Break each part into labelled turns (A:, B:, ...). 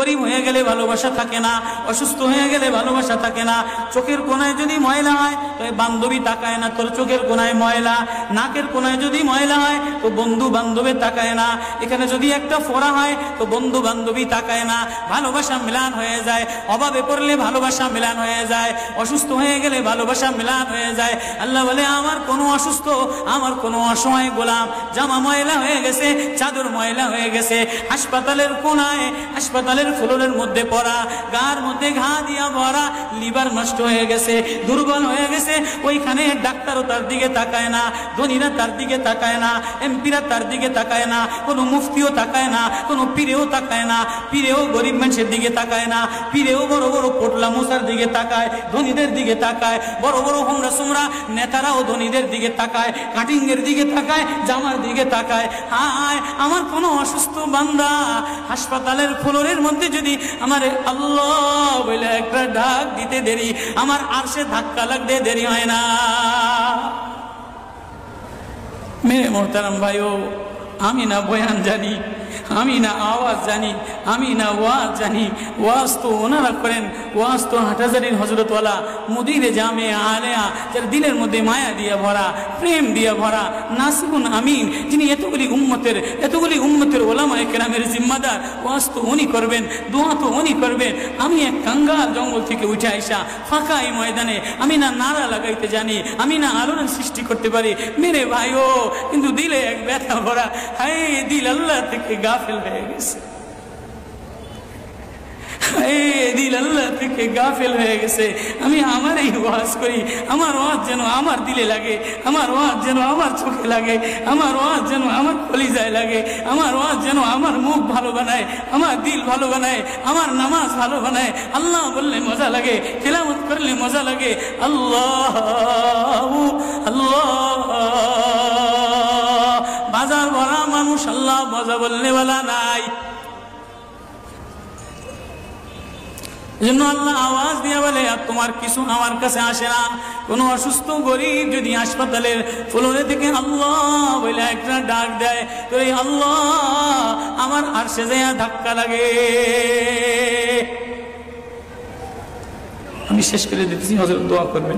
A: গরিব হয়ে গেলে ভালোবাসা থাকে না, অসুস্থ হয়ে গেলে ভালোবাসা থাকে না। চোখের কোনায় যদি ময়লা হয় তো বান্ধবী তাকায় না তোর চোখের কোনায় ময়লা, নাকের কোনায় যদি ময়লা হয় তো বন্ধু বান্ধবে তাকায় না, এখানে যদি একটা ফোড়া হয় তো বন্ধু বান্ধবী তাকায় না। ভালোবাসা মিলান হয়ে যায়, অভাবে পড়লে ভালোবাসা মিলান হয়ে যায়, অসুস্থ হয়ে গেলে ভালোবাসা মিলান হয়ে যায়। আল্লাহ বলে আমার কোনো অসুস্থ, আমার কোনো অসহায় গোলাম জামা ময়লা হয়ে গেছে, চাদর ময়লা হয়ে গেছে, হাসপাতালের কোনায় হাসপাতালের ফ্লোরের মধ্যে পড়া, গার মধ্যে ঘা দিয়া ভরা, লিভার নষ্ট হয়ে গেছে, দুর্বল হয়ে গেছে, ওইখানে ডাক্তারও তার দিকে তাকায় না, ধনীরা তার দিকে তাকায় না, এমপিরা তার দিকে তাকায় না, কোনো মুফতিও তাকায় না, কোনো পীরেও তাকায় না, পীরেও গরিব মানুষের দিকে তাকায় না, পীরেও বড় বড় পোটলা মশার দিকে তাকায়, ধনীদের দিকে তাকায়, বড় বড় হোমরা সোমরা নেতারাও ধনীদের দিকে তাকায়, কাটিং এর দিকে তাকায়, জামার দিকে তাকায়। হায় আমার কোনো অসুস্থ বান্দা হাসপাতালের ফ্লোরের মধ্যে যদি আমার আল্লাহ বলে একটা ডাক দিতে দেরি, আমার আরশে ধাক্কা লাগতে দেরি হয় না। মেরে মোহতারাম ভাইও, আমি না বয়ান জানি, আমি না আওয়াজ জানি, আমি না ওয়াজ জানি, ওয়াজ তো ওনারা করেন, ওয়াজ তো হাটহাজারীর হযরতওয়ালা মুদিরে জামে আলেয়া, যার দিলের মধ্যে মায়া দিয়ে ভরা, প্রেম দিয়ে ভরা, নাসিবুন আমিন, যিনি এতগুলি উম্মতের ওলামায়ে কেরামের জিম্মাদার, ওয়াজ তো উনি করবেন, দোয়া তো উনি করবেন। আমি এক কাঙ্গাল জঙ্গল থেকে উঠে আইসা ফাঁকা এই ময়দানে আমি না নারা লাগাইতে জানি, আমি না আলোড়ন সৃষ্টি করতে পারি মেরে ভাইও, কিন্তু দিলে এক ব্যথা ভরা। হায় দিল আল্লাহ থেকে গাফিল হয়ে গেছে, দিল আল্লাহ থেকে গাফিল হয়ে গেছে। আমি আমারই ওয়াজ করি, আমার ওয়াজ যেন আমার দিলে লাগে, আমার ওয়াজ যেন আমার চোখে লাগে, আমার ওয়াজ যেন আমার কলিজায় লাগে, আমার ওয়াজ যেন আমার মুখ ভালো বানায়, আমার দিল ভালো বানায়, আমার নামাজ ভালো বানায়। আল্লাহ বললে মজা লাগে, তিলাওয়াত করলে মজা লাগে। আল্লাহ আল্লাহ, বাজার ভরা মানুষ, আল্লাহ মজা বললে বলা নাই। এজন্য আল্লাহ আওয়াজ দিয়ে বলে আর তোমার কিছু আমার কাছে আসে না। কোনো অসুস্থ গরিব যদি হাসপাতালের ফ্লোরে থেকে আল্লাহ বলে একটা ডাক দেয় তো এই আল্লাহ আমার আরশে যায় ধাক্কা লাগে। আমি শেষ করে দিতেছি, হযরত দোয়া করবেন।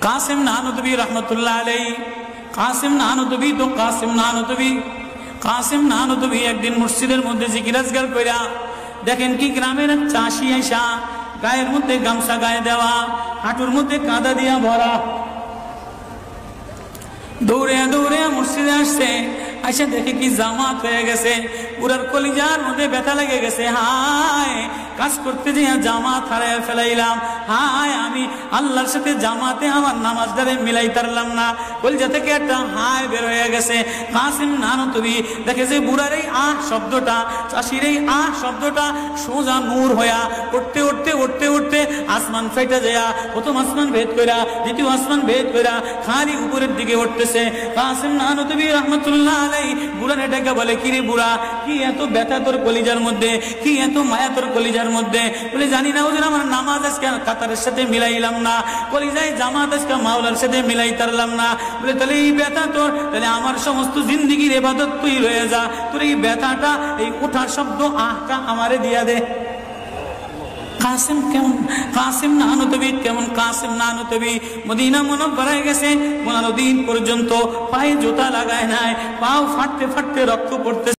A: কাসিম নানুতুবি রহমতুল্লাহ আলাইহি, কাসিম নানুতুবি একদিন মসজিদের মধ্যে জিকির আজকার কইরা দেখেন কি গ্রামের এক চাষি আইসা গায়ের মধ্যে গামছা গায়ে দেওয়া, হাঁটুর মধ্যে কাদা দিয়া ভরা, দৌড়ে দৌড়ে মসজিদে আসছে। আইসা দেখে কি জামাত হয়ে গেছে, পুরার কলিজার মধ্যে ব্যথা লেগে গেছে। হায় কাজ করতে যে জামাত হারায় ফেলাইলাম, হায় আমি আল্লাহর সাথে জামাতে আমার নামাজদারে মিলাই তারলাম না। কলিজা থেকে একটা হায় বের হয়ে গেছে। কাসিম নানুতুবি দেখে যে বুড়ার এই আহ শব্দটা, চাষির এই আহ শব্দটা সোজা নূর হইয়া উঠতে উঠতে উঠতে উঠতে আসমান ফাইটা যায়, প্রথম আসমান ভেদ কইরা দ্বিতীয় আসমান ভেদ কইরা খালি উপরের দিকে উঠতেছে। কাসিম নানুতুবি রাহমাতুল্লাহ আলাইহি বুড়ার এটাকে বলে, কিরে বুড়া কি এত ব্যথা তোর কলিজার মধ্যে, কি এত মায়া তোর কলিজার মধ্যে? বলে জানি না হুজুর, আমার নামাজ আজকে কাতারের সাথে মিলাইলাম না, কলিজায় জামাত আজকে মাওলার সাথে মিলাই তারলাম না। বলে তাহলে এই ব্যথা তোর, তাহলে আমার সমস্ত জিন্দিগির ইবাদত তুই রয়ে যা, তোর এই ব্যথাটা এই ওঠা শব্দ আহটা আমারে দিয়া দে। কাসিম কেমন, কাসিম নানুতুবি কেমন, কাসিম নানুতুবি মদিনা মুনাওয়ারায় গেছে, 15 দিন পর্যন্ত পায়ে জুতা লাগায় নাই, পাও ফাটতে ফাটতে রক্ত পড়তে